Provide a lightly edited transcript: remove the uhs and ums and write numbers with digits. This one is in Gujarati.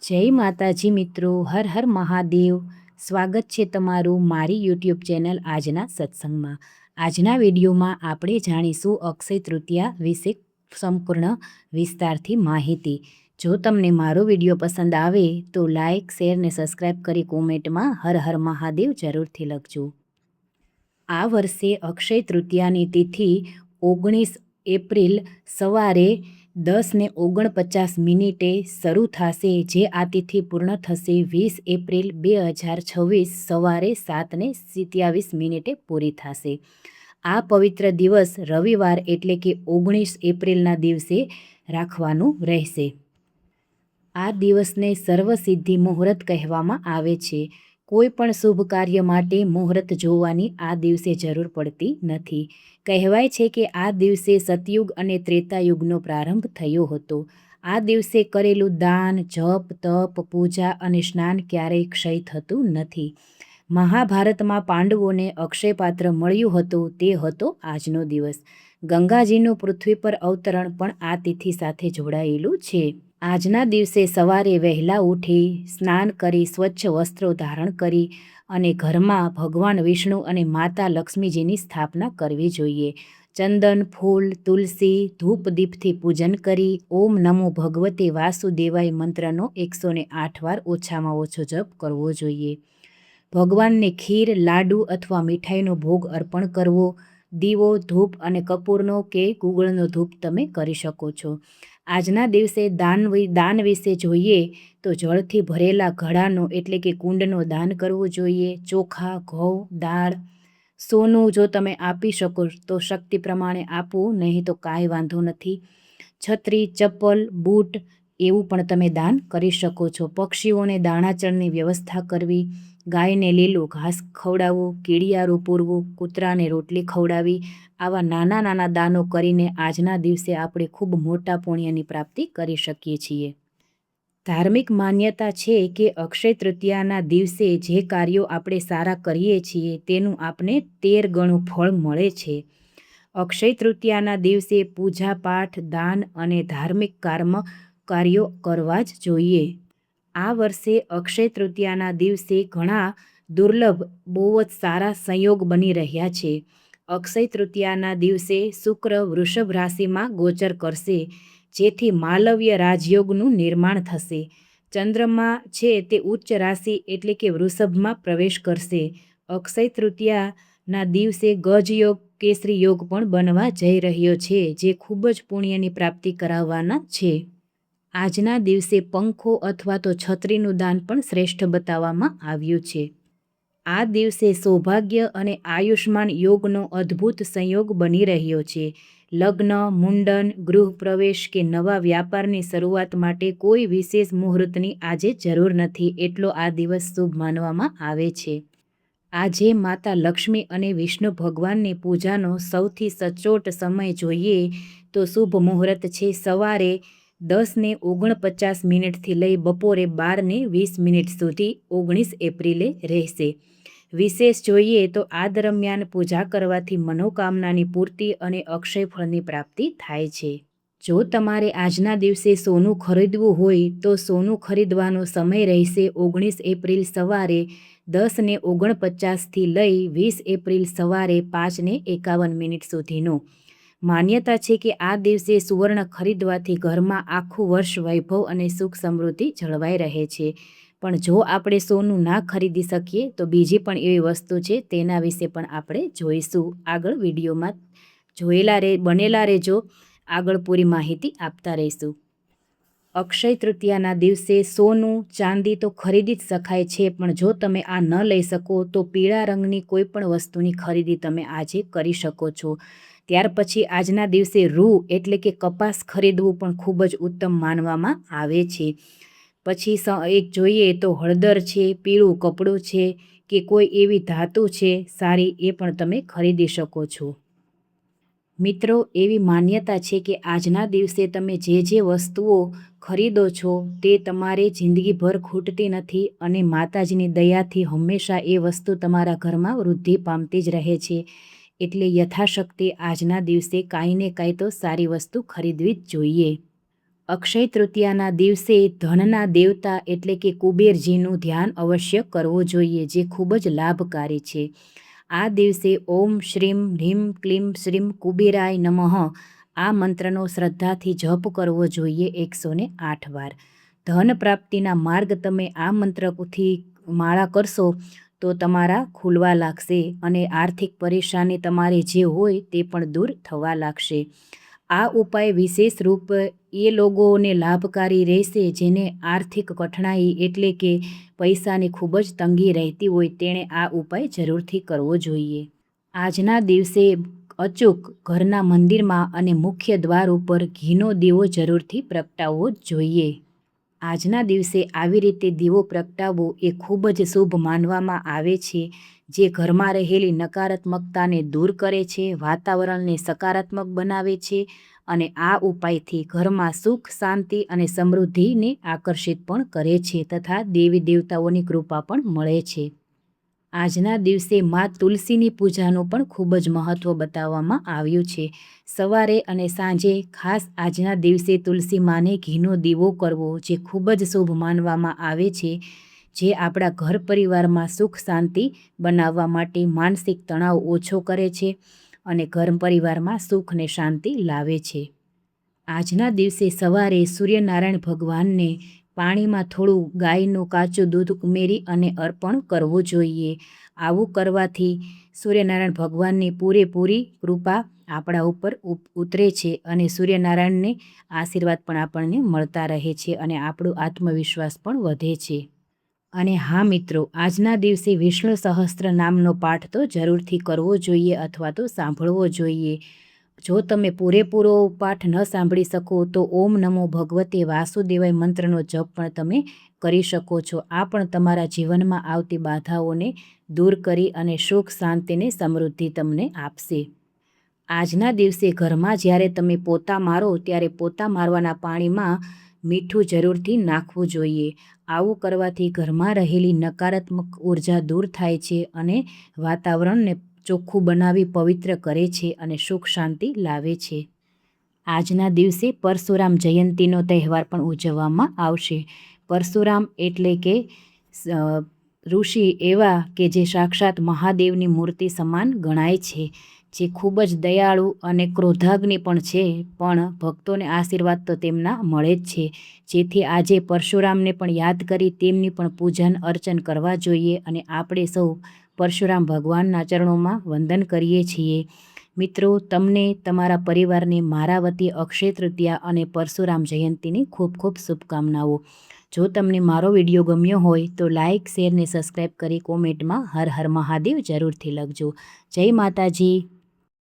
જય માતાજી મિત્રો, હર હર મહાદેવ. સ્વાગત છે તમારું મારી યુટ્યુબ ચેનલ આજના સત્સંગમાં. આજના વિડીયોમાં આપણે જાણીશું અક્ષય તૃતીયા વિશે સંપૂર્ણ વિસ્તારથી માહિતી. જો તમને મારો વિડીયો પસંદ આવે તો લાઇક, શેર ને સબસ્ક્રાઈબ કરી કોમેન્ટમાં હર હર મહાદેવ જરૂરથી લખજો. આ વર્ષે અક્ષય તૃતીયાની તિથિ 19 એપ્રિલ સવારે 10:49 શરૂ થશે, જે આ તિથિ પૂર્ણ થશે 20 એપ્રિલ 2026 સવારે 7:27 પૂરી થશે. આ પવિત્ર દિવસ રવિવાર એટલે કે 19 એપ્રિલના દિવસે રાખવાનું રહેશે. આ દિવસને સર્વસિદ્ધિ મુહૂર્ત કહેવામાં આવે છે. કોઈ પણ શુભ કાર્ય માટે મુહૂર્ત જોવાની આ દિવસે જરૂર પડતી નથી. કહેવાય છે કે આ દિવસે સતયુગ અને ત્રેતાયુગનો પ્રારંભ થયો હતો. આ દિવસે કરેલું દાન, જપ, તપ, પૂજા અને સ્નાન ક્યારેય ક્ષય થતું નથી. મહાભારતમાં પાંડવોને અક્ષય પાત્ર મળ્યું હતું, તે હતો આજનો દિવસ. ગંગાજીનું પૃથ્વી પર અવતરણ પણ આ તિથિ સાથે જોડાયેલું છે. આજના દિવસે સવારે વહેલા ઉઠી સ્નાન કરી સ્વચ્છ વસ્ત્રો ધારણ કરી અને ઘરમાં ભગવાન વિષ્ણુ અને માતા લક્ષ્મીજીની સ્થાપના કરવી જોઈએ. ચંદન, ફૂલ, તુલસી, ધૂપ દીપથી પૂજન કરી ઓમ નમો ભગવતે વાસુદેવાય મંત્રનો 108 વાર ઓછામાં ઓછો જપ કરવો જોઈએ. ભગવાનને ખીર, લાડુ અથવા મીઠાઈનો ભોગ અર્પણ કરવો. દીવો, ધૂપ અને કપૂરનો કે ગુગળનો ધૂપ તમે કરી શકો છો. આજના દિવસે દાન વિશે જોઈએ તો જળથી ભરેલા ઘડાનો એટલે કે કુંડનો દાન કરવું જોઈએ. ચોખા, ઘઉં, દાળ, સોનું જો તમે આપી શકો તો શક્તિ પ્રમાણે આપવું, નહીં તો કાંઈ વાંધો નથી. છત્રી, ચપ્પલ, બૂટ એવું પણ તમે દાન કરી શકો છો. પક્ષીઓને દાણાચળની વ્યવસ્થા કરવી. ગાયને લીલું ઘાસ ખવડાવવું, કીડિયારું પૂરવું, કૂતરાને રોટલી ખવડાવી. આવા નાના નાના દાનો કરીને આજના દિવસે આપણે ખૂબ મોટા પુણ્યની પ્રાપ્તિ કરી શકીએ છીએ. ધાર્મિક માન્યતા છે કે અક્ષય તૃતીયાના દિવસે જે કાર્યો આપણે સારા કરીએ છીએ તેનું આપણે 13 ગણું ફળ મળે છે. અક્ષય તૃતીયાના દિવસે પૂજા પાઠ, દાન અને ધાર્મિક કાર્યો કરવા જ જોઈએ. આ વર્ષે અક્ષય તૃતીયાના દિવસે ઘણા દુર્લભ, બહુ જ સારા સંયોગ બની રહ્યા છે. અક્ષય તૃતીયાના દિવસે શુક્ર વૃષભ રાશિમાં ગોચર કરશે, જેથી માલવ્ય રાજયોગનું નિર્માણ થશે. ચંદ્રમા છે તે ઉચ્ચ રાશિ એટલે કે વૃષભમાં પ્રવેશ કરશે. અક્ષય તૃતીયાના દિવસે ગજયોગ, કેસરી યોગ પણ બનવા જઈ રહ્યો છે, જે ખૂબ જ પુણ્યની પ્રાપ્તિ કરાવવાના છે. આજના દિવસે પંખો અથવા તો છત્રીનું દાન પણ શ્રેષ્ઠ બતાવવામાં આવ્યું છે. આ દિવસે સૌભાગ્ય અને આયુષ્માન યોગનો અદ્ભુત સંયોગ બની રહ્યો છે. લગ્ન, મુંડન, ગૃહ પ્રવેશ કે નવા વ્યાપારની શરૂઆત માટે કોઈ વિશેષ મુહૂર્તની આજે જરૂર નથી, એટલો આ દિવસ શુભ માનવામાં આવે છે. આજે માતા લક્ષ્મી અને વિષ્ણુ ભગવાનની પૂજાનો સૌથી સચોટ સમય જોઈએ તો શુભ મુહૂર્ત છે સવારે 10:49 લઈ બપોરે 12:20 સુધી 19 એપ્રિલે રહેશે. વિશેષ જોઈએ તો આ દરમિયાન પૂજા કરવાથી મનોકામનાની પૂર્તિ અને અક્ષય ફળની પ્રાપ્તિ થાય છે. જો તમારે આજના દિવસે સોનું ખરીદવું હોય તો સોનું ખરીદવાનો સમય રહેશે 19 એપ્રિલ સવારે 10:49 લઈ 20 એપ્રિલ સવારે 5:51 સુધીનો. માન્યતા છે કે આ દિવસે સુવર્ણ ખરીદવાથી ઘરમાં આખું વર્ષ વૈભવ અને સુખ સમૃદ્ધિ જળવાઈ રહે છે. પણ જો આપણે સોનું ના ખરીદી શકીએ તો બીજી પણ એવી વસ્તુ છે, તેના વિશે પણ આપણે જોઈશું. આગળ વિડીયોમાં બનેલા રહેજો, આગળ પૂરી માહિતી આપતા રહીશું. અક્ષય તૃતીયાના દિવસે સોનું, ચાંદી તો ખરીદી જ શકાય છે, પણ જો તમે આ ન લઈ શકો તો પીળા રંગની કોઈ પણ વસ્તુની ખરીદી તમે આજે કરી શકો છો. ત્યાર પછી આજના દિવસે રૂ એટલે કે કપાસ ખરીદવું પણ ખૂબ જ ઉત્તમ માનવામાં આવે છે. પછી એક જોઈએ તો હળદર છે, પીળું કપડું છે કે કોઈ એવી ધાતુ છે સારી, એ પણ તમે ખરીદી શકો છો. મિત્રો, એવી માન્યતા છે કે આજના દિવસે તમે જે વસ્તુઓ ખરીદો છો તે તમારે જિંદગીભર ખૂટતી નથી અને માતાજીની દયાથી હંમેશા એ વસ્તુ તમારા ઘરમાં વૃદ્ધિ પામતી જ રહે છે. એટલે યથાશક્તિ આજના દિવસે કાંઈ ને કાંઈ તો સારી વસ્તુ ખરીદવી જ જોઈએ. અક્ષય તૃતીયાના દિવસે ધનના દેવતા એટલે કે કુબેરજીનું ધ્યાન અવશ્ય કરવું જોઈએ, જે ખૂબ જ લાભકારી છે. આ દિવસે ઓમ શ્રીમ હ્રીમ ક્લીમ શ્રીમ કુબેરાય નમઃ આ મંત્રનો શ્રદ્ધાથી જપ કરવો જોઈએ 108 વાર. ધન પ્રાપ્તિના માર્ગ તમે આ મંત્રથી માળા કરશો તો તમારા ખુલવા લાગશે અને આર્થિક પરેશાની તમારે જે હોય તે પણ દૂર થવા લાગશે. આ ઉપાય વિશેષ રૂપ એ લોકોને લાભકારી રહેશે જેને આર્થિક કઠણાઈ એટલે કે પૈસાની ખૂબ જ તંગી રહેતી હોય, તેણે આ ઉપાય જરૂરથી કરવો જોઈએ. આજના દિવસે અચૂક ઘરના મંદિરમાં અને મુખ્ય દ્વાર ઉપર ઘીનો દીવો જરૂરથી પ્રગટાવવો જોઈએ. આજના દિવસે આવી રીતે દીવો પ્રગટાવવો એ ખૂબ જ શુભ માનવામાં આવે છે, જે ઘરમાં રહેલી નકારાત્મકતાને દૂર કરે છે, વાતાવરણને સકારાત્મક બનાવે છે અને આ ઉપાયથી ઘરમાં સુખ, શાંતિ અને સમૃદ્ધિને આકર્ષિત પણ કરે છે તથા દેવી દેવતાઓની કૃપા પણ મળે છે. આજના દિવસે મા તુલસીની પૂજાનું પણ ખૂબ જ મહત્ત્વ બતાવવામાં આવ્યું છે. સવારે અને સાંજે ખાસ આજના દિવસે તુલસી માને ઘીનો દીવો કરવો જે ખૂબ જ શુભ માનવામાં આવે છે, જે આપણા ઘર પરિવારમાં સુખ શાંતિ બનાવવા માટે માનસિક તણાવ ઓછો કરે છે અને ઘર પરિવારમાં સુખ અને શાંતિ લાવે છે. આજના દિવસે સવારે સૂર્યનારાયણ ભગવાનને પાણીમાં થોડું ગાયનું કાચું દૂધ ઉમેરી અને અર્પણ કરવું જોઈએ. આવું કરવાથી સૂર્યનારાયણ ભગવાનની પૂરેપૂરી કૃપા આપણા ઉપર ઉતરે છે અને સૂર્યનારાયણને આશીર્વાદ પણ આપણને મળતા રહે છે અને આપણો આત્મવિશ્વાસ પણ વધે છે. અને હા મિત્રો, આજના દિવસે વિષ્ણુ સહસ્ત્ર નામનો પાઠ તો જરૂરથી કરવો જોઈએ અથવા તો સાંભળવો જોઈએ. જો તમે પૂરેપૂરો પાઠ ન સાંભળી શકો તો ઓમ નમો ભગવતે વાસુદેવાય મંત્રનો જપ પણ તમે કરી શકો છો. આ પણ તમારા જીવનમાં આવતી બાધાઓને દૂર કરી અને સુખ, શાંતિને સમૃદ્ધિ તમને આપશે. આજના દિવસે ઘરમાં જ્યારે તમે પોતા મારો ત્યારે પોતા મારવાના પાણીમાં મીઠું જરૂરથી નાખવું જોઈએ. આવું કરવાથી ઘરમાં રહેલી નકારાત્મક ઉર્જા દૂર થાય છે અને વાતાવરણને ચોખ્ખું બનાવી પવિત્ર કરે છે અને સુખ શાંતિ લાવે છે. આજના દિવસે પરશુરામ જયંતીનો તહેવાર પણ ઉજવવામાં આવશે. પરશુરામ એટલે કે ઋષિ એવા કે જે સાક્ષાત મહાદેવની મૂર્તિ સમાન ગણાય છે, જે ખૂબ જ દયાળુ અને ક્રોધાગ્નિ પણ છે, પણ ભક્તોને આશીર્વાદ તો તેમના મળે જ છે. જેથી આજે પરશુરામને પણ યાદ કરી તેમની પણ પૂજન અર્ચન કરવા જોઈએ અને આપણે સૌ પરશુરામ ભગવાનના ચરણોમાં વંદન કરીએ છીએ. મિત્રો, તમને તમારા પરિવારને મારા વતી અક્ષય તૃતીયા અને પરશુરામ જયંતીની ખૂબ ખૂબ શુભકામનાઓ. જો તમને મારો વિડીયો ગમ્યો હોય તો લાઇક, શેર ને સબસ્ક્રાઈબ કરી કોમેન્ટમાં હર હર મહાદેવ જરૂરથી લખજો. જય માતાજી.